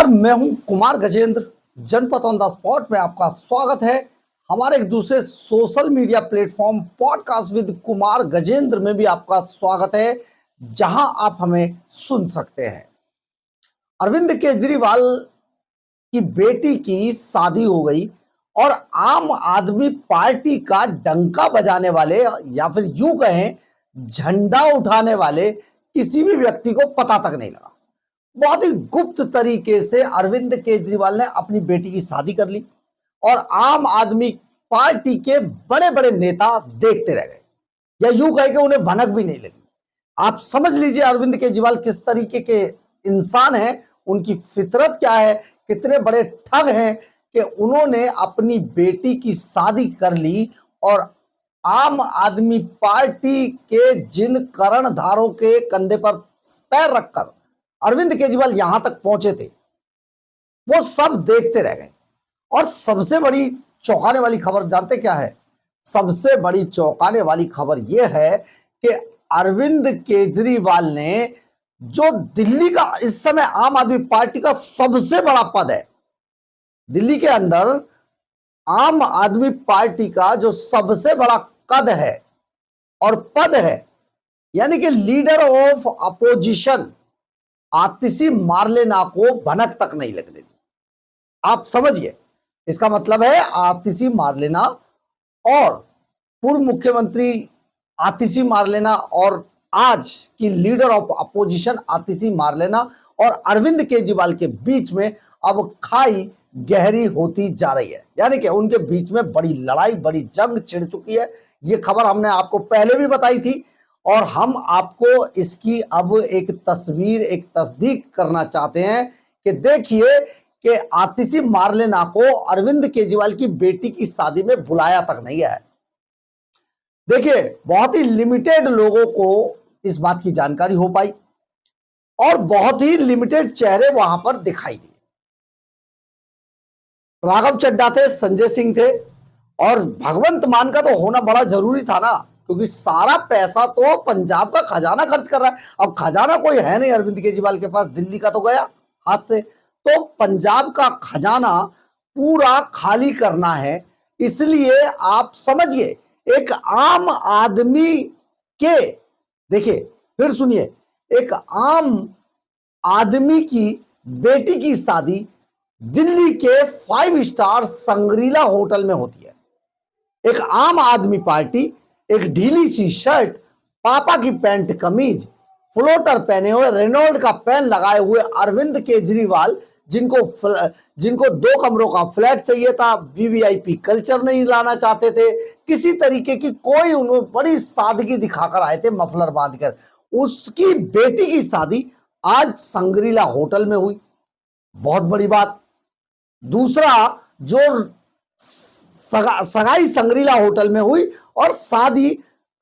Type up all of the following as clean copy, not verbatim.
मैं हूं कुमार गजेंद्र। जनपद ऑन द स्पॉट में आपका स्वागत है। हमारे एक दूसरे social media platform podcast with Kumar Gajendra में भी आपका स्वागत है, जहां आप हमें सुन सकते हैं। अरविंद केजरीवाल की बेटी की शादी हो गई और आम आदमी पार्टी का डंका बजाने वाले या फिर यूं कहें झंडा उठाने वाले किसी भी व्यक्ति को पता तक नहीं लगा। बहुत ही गुप्त तरीके से अरविंद केजरीवाल ने अपनी बेटी की शादी कर ली और आम आदमी पार्टी के बड़े बड़े नेता देखते रह गए, या यूं कह के उन्हें भनक भी नहीं लगी। आप समझ लीजिए अरविंद केजरीवाल किस तरीके के इंसान हैं, उनकी फितरत क्या है, कितने बड़े ठग हैं कि उन्होंने अपनी बेटी की शादी कर ली और आम आदमी पार्टी के जिन कर्णधारों के कंधे पर पैर रखकर अरविंद केजरीवाल यहां तक पहुंचे थे, वो सब देखते रह गए। और सबसे बड़ी चौंकाने वाली खबर जानते क्या है? सबसे बड़ी चौंकाने वाली खबर यह है कि अरविंद केजरीवाल ने, जो दिल्ली का इस समय आम आदमी पार्टी का सबसे बड़ा पद है, दिल्ली के अंदर आम आदमी पार्टी का जो सबसे बड़ा कद है और पद है, यानी कि leader of opposition, Atishi Marlena को भनक तक नहीं लगने दी। आप समझिए, इसका मतलब है आतिशी मार्लेना और पूर्व मुख्यमंत्री आतिशी मार्लेना और आज की leader of opposition Atishi Marlena और अरविंद केजरीवाल के बीच में अब खाई गहरी होती जा रही है, यानी कि उनके बीच में बड़ी लड़ाई, बड़ी जंग छिड़ चुकी है। यह खबर हमने आपको पहले भी बताई थी और हम आपको इसकी अब एक तस्वीर, एक तस्दीक करना चाहते हैं कि देखिए कि आतिशी मार्लेना को अरविंद केजरीवाल की बेटी की शादी में बुलाया तक नहीं है। देखिए, बहुत ही लिमिटेड लोगों को इस बात की जानकारी हो पाई और बहुत ही लिमिटेड चेहरे वहां पर दिखाई दिए। राघव चड्ढा थे, संजय सिंह थे और भगवंत मान का तो होना बड़ा जरूरी था ना, क्योंकि सारा पैसा तो पंजाब का खजाना खर्च कर रहा है। अब खजाना कोई है नहीं अरविंद केजरीवाल के पास, दिल्ली का तो गया हाथ से, तो पंजाब का खजाना पूरा खाली करना है। इसलिए आप समझिए, एक आम आदमी के, देखिए फिर सुनिए, एक आम आदमी की बेटी की शादी दिल्ली के 5 स्टार संग्रीला होटल में होती है। एक आम आदमी पार्टी एक ढीली सी शर्ट, पापा की पैंट कमीज, फ्लोटर पहने हुए, रेनॉल्ड का पेन लगाए हुए अरविंद केजरीवाल, जिनको 2 कमरों का फ्लैट चाहिए था, वीवीआईपी कल्चर नहीं लाना चाहते थे, किसी तरीके की कोई, उन्होंने बड़ी सादगी दिखाकर आए थे मफलर बांधकर। उसकी बेटी की शादी आज संग्रीला होटल में हुई, बहुत बड़ी बात। दूसरा, जो सगाई संग्रीला होटल में हुई और शादी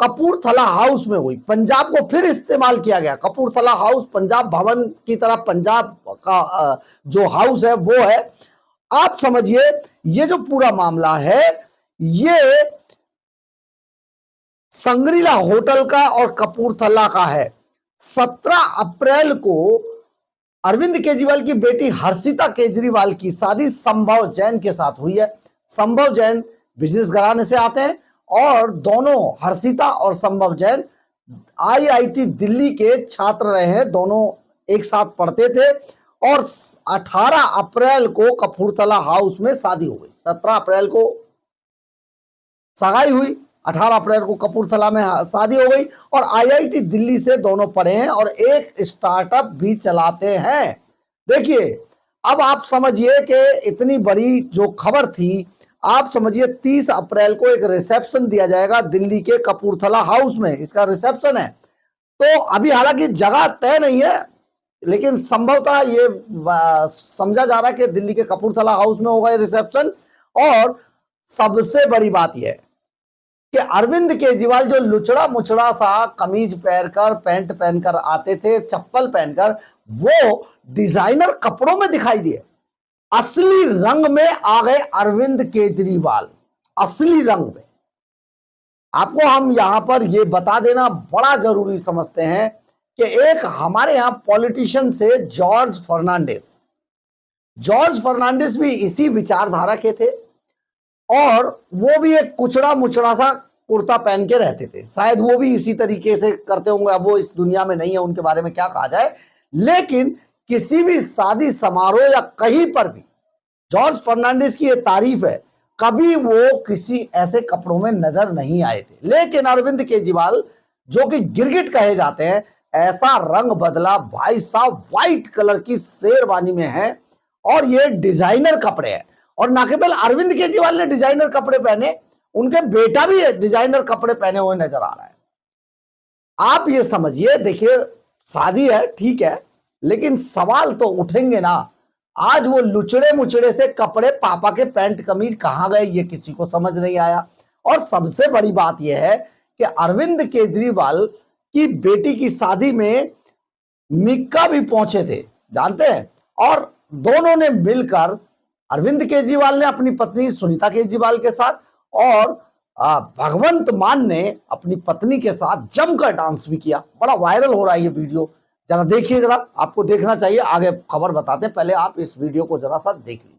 कपूरथला हाउस में हुई। पंजाब को फिर इस्तेमाल किया गया, कपूरथला हाउस पंजाब भवन की तरह पंजाब का जो हाउस है वो है। आप समझिए, ये जो पूरा मामला है ये संग्रीला होटल का और कपूरथला का है। 17 अप्रैल को अरविंद केजरीवाल की बेटी हर्षिता केजरीवाल की शादी संभव जैन के साथ हुई है। संभव जैन बिजनेस घराने से आते हैं और दोनों, हर्षिता और संभव जैन, आईआईटी दिल्ली के छात्र रहे हैं, दोनों एक साथ पढ़ते थे और 18 अप्रैल को कपूरथला हाउस में शादी हो गई। 17 अप्रैल को सगाई हुई, 18 अप्रैल को कपूरथला में शादी हो गई और आईआईटी दिल्ली से दोनों पढ़े हैं और एक स्टार्टअप भी चलाते हैं। देखिए, अब आप समझिए कि इतनी बड़ी जो खबर थी, आप समझिए 30 अप्रैल को एक रिसेप्शन दिया जाएगा दिल्ली के कपूरथला हाउस में, इसका रिसेप्शन है। तो अभी हालांकि जगह तय नहीं है, लेकिन संभवतः ये समझा जा रहा है कि दिल्ली के कपूरथला हाउस में होगा ये रिसेप्शन। और सबसे बड़ी बात यह है कि अरविंद केजरीवाल जो लुचड़ा मुचड़ा सा कमीज पहनकर, पैंट पहनकर आते थे, चप्पल पहनकर, वो डिजाइनर कपड़ों में दिखाई दिए। असली रंग में आ गए अरविंद केजरीवाल, असली रंग में। आपको हम यहां पर यह बता देना बड़ा जरूरी समझते हैं कि एक हमारे यहां पॉलिटिशियन से जॉर्ज फर्नांडिस, जॉर्ज फर्नांडिस भी इसी विचारधारा के थे और वो भी एक कुचड़ा मुचड़ा सा कुर्ता पहन के रहते थे। शायद वो भी इसी तरीके से करते होंगे, अब वो इस दुनिया में नहीं है, उनके बारे में क्या कहा जाए। लेकिन किसी भी शादी समारोह या कहीं पर भी जॉर्ज फर्नांडिस की ये तारीफ है, कभी वो किसी ऐसे कपड़ों में नजर नहीं आए थे। लेकिन अरविंद केजरीवाल जो कि गिरगिट कहे जाते हैं, ऐसा रंग बदला भाई साहब, व्हाइट कलर की शेरवानी में है और ये डिजाइनर कपड़े हैं। और ना केवल अरविंद केजरीवाल ने डिजाइनर कपड़े पहने, उनके बेटा भी डिजाइनर कपड़े पहने हुए नजर आ रहा है। आप ये समझिए, देखिए शादी है ठीक है, लेकिन सवाल तो उठेंगे ना। आज वो लुचड़े मुचड़े से कपड़े पापा के पैंट कमीज कहां गए, ये किसी को समझ नहीं आया। और सबसे बड़ी बात यह है कि अरविंद केजरीवाल की बेटी की शादी में मिक्का भी पहुंचे थे, जानते हैं। और दोनों ने मिलकर, अरविंद केजरीवाल ने अपनी पत्नी सुनीता केजरीवाल के साथ और भगवंत मान ने अपनी पत्नी के साथ जमकर डांस भी किया। बड़ा वायरल हो रहा है ये वीडियो, जरा देखिए, जरा आपको देखना चाहिए। आगे खबर बताते हैं, पहले आप इस वीडियो को जरा सा देख लीजिए।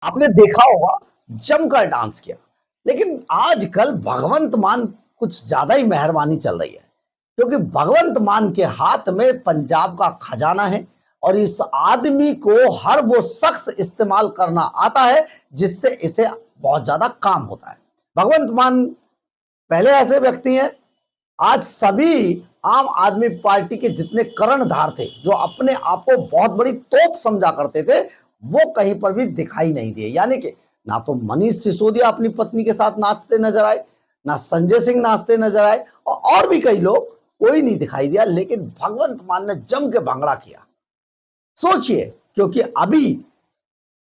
आपने देखा होगा जमकर डांस किया। लेकिन आजकल भगवंत मान कुछ ज्यादा ही मेहरबानी चल रही है, क्योंकि भगवंत मान के हाथ में पंजाब का खजाना है और इस आदमी को हर वो शख्स इस्तेमाल करना आता है जिससे इसे बहुत ज्यादा काम होता है। भगवंत मान पहले ऐसे व्यक्ति हैं, आज सभी आम आदमी पार्टी के जितने कर्णधार थे, जो अपने आप को बहुत बड़ी तोप समझा करते थे, वो कहीं पर भी दिखाई नहीं दिए। यानी कि ना तो मनीष सिसोदिया अपनी पत्नी के साथ नाचते नजर आए, ना संजय सिंह नाचते नजर आए, और भी कई लोग, कोई नहीं दिखाई दिया। लेकिन भगवंत मान ने जम के भांगड़ा किया। सोचिए, क्योंकि अभी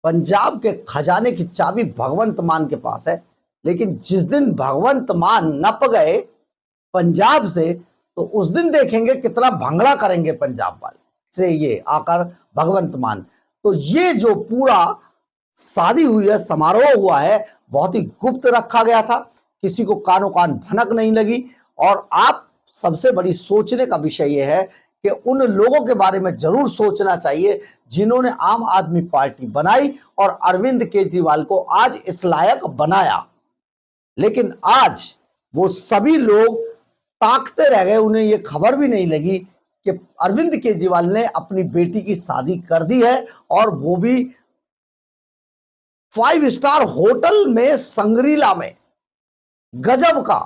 पंजाब के खजाने की चाबी भगवंत मान के पास है, लेकिन जिस दिन भगवंत मान नप गए पंजाब से, तो उस दिन देखेंगे कितना भंगड़ा करेंगे पंजाब वाले से ये आकर भगवंत मान। तो ये जो पूरा शादी हुई है, समारोह हुआ है, बहुत ही गुप्त रखा गया था, किसी को कानो कान भनक नहीं लगी। और आप सबसे बड़ी सोचने का विषय यह है कि उन लोगों के बारे में जरूर सोचना चाहिए जिन्होंने आम आदमी पार्टी बनाई और अरविंद केजरीवाल को आज इस लायक बनाया। लेकिन आज वो सभी लोग ताकते रह गए, उन्हें ये खबर भी नहीं लगी कि अरविंद केजरीवाल ने अपनी बेटी की शादी कर दी है, और वो भी 5 स्टार होटल में, संग्रीला में। गजब का।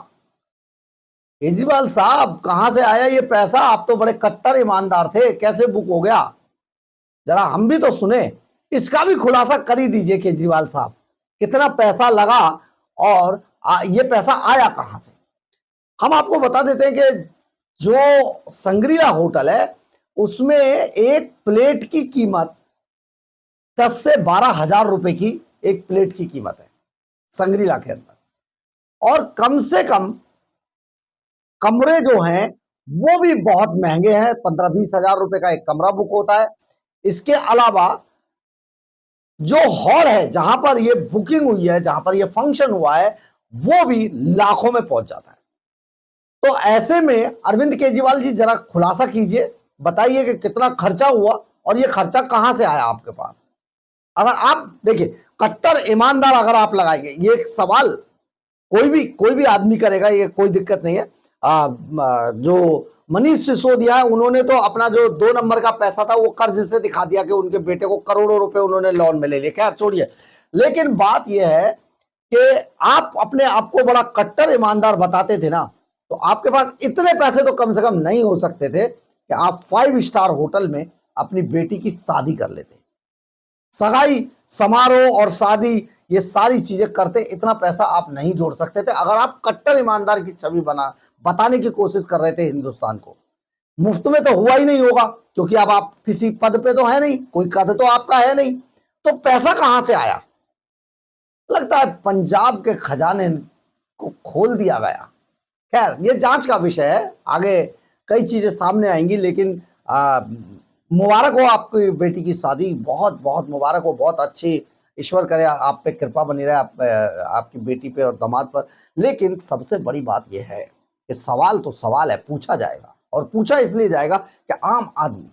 केजरीवाल साहब कहां से आया ये पैसा? आप तो बड़े कट्टर ईमानदार थे, कैसे बुक हो गया? जरा हम भी तो सुने, इसका भी खुलासा कर ही दीजिए केजरीवाल साहब, कितना पैसा लगा और ये पैसा आया कहां से? हम आपको बता देते हैं कि जो संग्रीला होटल है, उसमें एक प्लेट की कीमत 10 से 12 हजार रुपए की एक प्लेट की कीमत है संग्रीला के अंदर। और कम से कम कमरे जो हैं वो भी बहुत महंगे हैं, 15-20 हजार रुपए का एक कमरा बुक होता है। इसके अलावा जो हॉल है जहां पर ये बुकिंग हुई है, जहां पर ये फंक्शन हुआ है, वो भी लाखों में पहुंच जाता है। तो ऐसे में अरविंद केजरीवाल जी जरा खुलासा कीजिए, बताइए कि कितना खर्चा हुआ और ये खर्चा कहां से आया आपके पास। अगर आप देखिए, कट्टर ईमानदार अगर आप लगाएंगे, ये एक सवाल कोई भी आदमी करेगा, ये कोई दिक्कत नहीं है। जो मनीष सिसोदिया है, उन्होंने तो अपना जो 2 नंबर का पैसा था वो कर्ज से दिखा दिया कि उनके बेटे को करोड़ों रुपए उन्होंने लोन में ले लिए। खैर छोड़िए, लेकिन बात यह है कि आप अपने आप को बड़ा कट्टर ईमानदार बताते थे ना, तो आपके पास इतने पैसे तो कम से कम नहीं हो सकते थे कि आप 5 स्टार होटल में अपनी बेटी की शादी कर लेते। सगाई समारोह और शादी ये सारी चीजें करते, इतना पैसा आप नहीं जोड़ सकते थे अगर आप कट्टर ईमानदार की छवि बताने की कोशिश कर रहे थे हिंदुस्तान को। मुफ्त में तो हुआ ही नहीं होगा, क्योंकि अब आप किसी पद पे तो है नहीं, कोई कद तो आपका है नहीं, तो पैसा कहां से आया? लगता है पंजाब के खजाने को खोल दिया गया। खैर, ये जांच का विषय है, आगे कई चीजें सामने आएंगी, लेकिन मुबारक हो आपकी बेटी की शादी, बहुत बहुत मुबारक हो, बहुत अच्छी, ईश्वर करे आप पे कृपा बनी रहे, आपकी बेटी पे और दामाद पर। लेकिन सबसे बड़ी बात यह है कि सवाल तो सवाल है, पूछा जाएगा, और पूछा इसलिए जाएगा कि आम आदमी,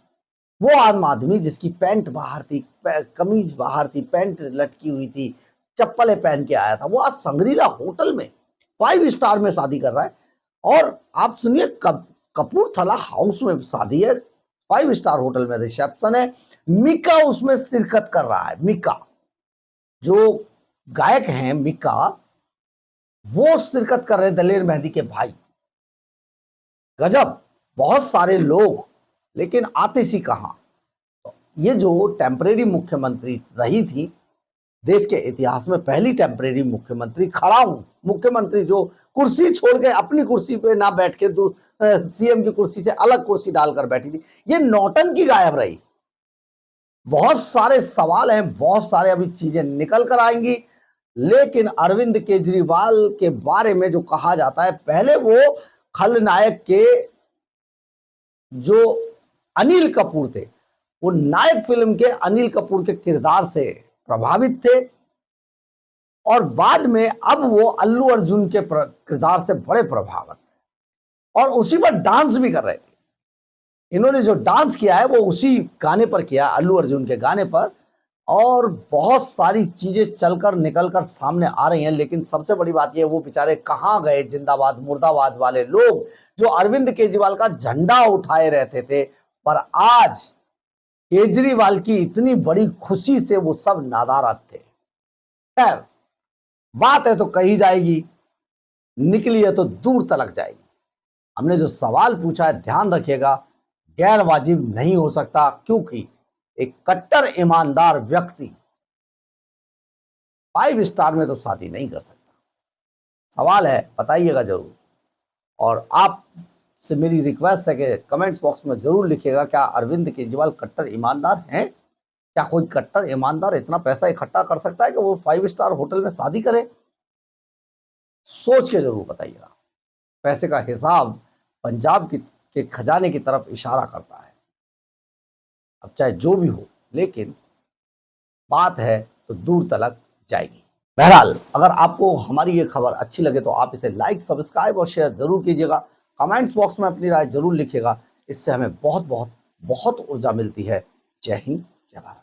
वो आम आदमी जिसकी पैंट बाहर थी, कमीज बाहर थी, पैंट लटकी हुई थी, चप्पलें पहन के आया था, वो आज संग्रीला होटल में 5 स्टार में शादी कर रहा है। और आप सुनिए, कपूरथला हाउस में शादी है, 5 स्टार होटल में रिसेप्शन है, मिका उसमें शिरकत कर रहा है। मिका जो गायक हैं, मिका, वो शिरकत कर रहे हैं, दलेर मेहंदी के भाई। गजब, बहुत सारे लोग, लेकिन आतिशी कहां? तो ये जो टेम्परेरी मुख्यमंत्री रही थी, देश के इतिहास में पहली टेम्परेरी मुख्यमंत्री, खड़ा हूं मुख्यमंत्री, जो कुर्सी छोड़ के अपनी कुर्सी पे ना बैठ के सीएम की कुर्सी से अलग कुर्सी डालकर बैठी थी, ये नौटंकी गायब रही। बहुत सारे सवाल हैं, बहुत सारे अभी चीजें निकल कर आएंगी, लेकिन अरविंद केजरीवाल के बारे में जो कहा जाता है, पहले वो खलनायक के जो अनिल कपूर थे, वो नायक फिल्म के अनिल कपूर के किरदार से प्रभावित थे, और बाद में अब वो अल्लू अर्जुन के किरदार से बड़े प्रभावित थे, और उसी पर डांस भी कर रहे थे। इन्होंने जो डांस किया है वो उसी गाने पर किया, अल्लू अर्जुन के गाने पर, और बहुत सारी चीजें चलकर निकलकर सामने आ रही हैं। लेकिन सबसे बड़ी बात यह, वो बेचारे कहां गए जिंदाबाद मुर्दाबाद वाले लोग जो अरविंद केजरीवाल का झंडा उठाए रहते थे? पर आज केजरीवाल की इतनी बड़ी खुशी से वो सब नादारद थे। खैर, बात है तो कही जाएगी, निकली है तो दूर तलक जाएगी। हमने जो सवाल पूछा है, ध्यान रखिएगा, गैर वाजिब नहीं हो सकता, क्योंकि एक कट्टर ईमानदार व्यक्ति 5 स्टार में तो शादी नहीं कर सकता। सवाल है, बताइएगा जरूर। और आपसे मेरी रिक्वेस्ट है कि कमेंट्स बॉक्स में जरूर लिखिएगा, क्या अरविंद केजरीवाल कट्टर ईमानदार हैं? क्या कोई कट्टर ईमानदार इतना पैसा इकट्ठा कर सकता है कि वो 5 स्टार होटल में शादी करे? सोच के जरूर बताइएगा। पैसे का हिसाब पंजाब के खजाने की तरफ इशारा करता है। अब चाहे जो भी हो, लेकिन बात है तो दूर तलक जाएगी। बहरहाल, अगर आपको हमारी ये खबर अच्छी लगे तो आप इसे लाइक, सब्सक्राइब और शेयर जरूर कीजिएगा। कमेंट्स बॉक्स में अपनी राय जरूर लिखिएगा, इससे हमें बहुत बहुत बहुत ऊर्जा मिलती है। जय हिंद, जय भारत।